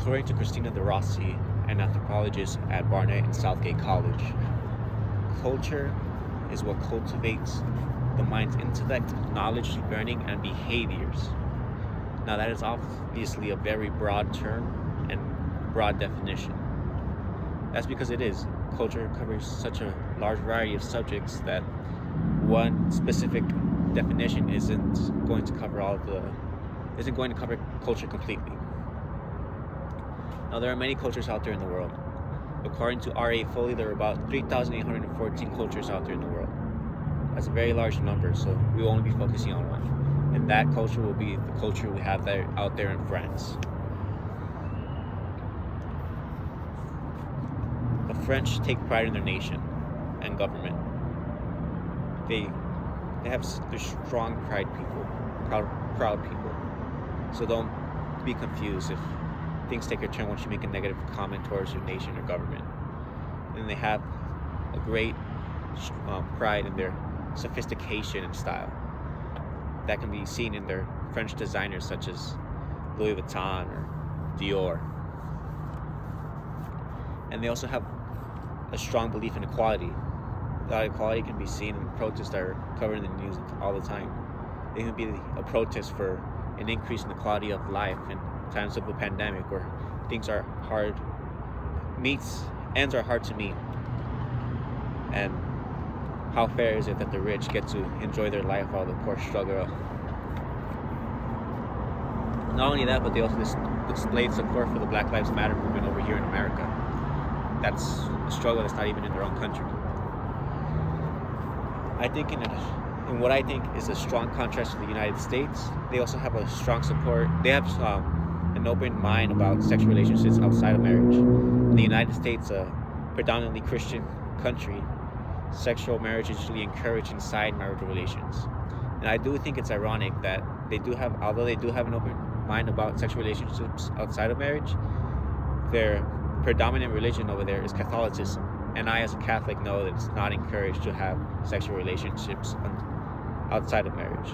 According to Christina De Rossi, an anthropologist at Barnett and Southgate College, culture is what cultivates the mind's intellect, knowledge, learning, and behaviors. Now, that is obviously a very broad term and broad definition. That's because it is. Culture covers such a large variety of subjects that one specific definition isn't going to cover culture completely. Now, there are many cultures out there in the world. According to R.A. Foley, there are about 3,814 cultures out there in the world. That's a very large number, so we will only be focusing on one. And that culture will be the culture we have out there in France. The French take pride in their nation and government. They're strong proud people. So don't be confused if things take a turn once you make a negative comment towards your nation or government. And they have a great pride in their sophistication and style. That can be seen in their French designers such as Louis Vuitton or Dior. And they also have a strong belief in equality. That equality can be seen in protests that are covered in the news all the time. They can be a protest for an increase in the quality of life in times of a pandemic where things are hard, ends are hard to meet. And how fair is it that the rich get to enjoy their life while the poor struggle? Not only that, but they also displayed support for the Black Lives Matter movement over here in America. That's a struggle that's not even in their own country. I think in what I think is a strong contrast to the United States, they also have a strong support. They have an open mind about sexual relationships outside of marriage. In the United States, a predominantly Christian country, sexual marriage is usually encouraged inside marital relations. And I do think it's ironic that although they do have an open mind about sexual relationships outside of marriage, their predominant religion over there is Catholicism. And I, as a Catholic, know that it's not encouraged to have sexual relationships outside of marriage.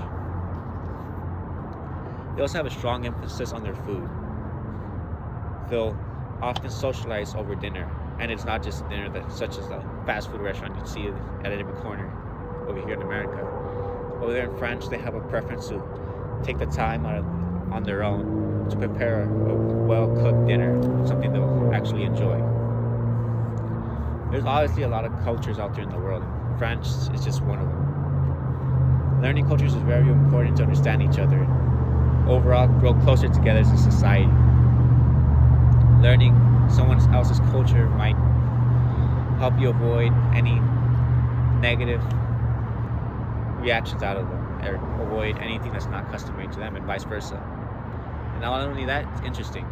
They also have a strong emphasis on their food. They'll often socialize over dinner, and it's not just dinner such as a fast food restaurant you'd see at every corner over here in America. Over there in France, they have a preference to take the time on their own to prepare a well-cooked dinner, something they'll actually enjoy. There's obviously a lot of cultures out there in the world. France is just one of them. Learning cultures is very important to understand each other and overall grow closer together as a society. Learning someone else's culture might help you avoid any negative reactions out of them, or avoid anything that's not customary to them, and vice versa. And not only that, it's interesting.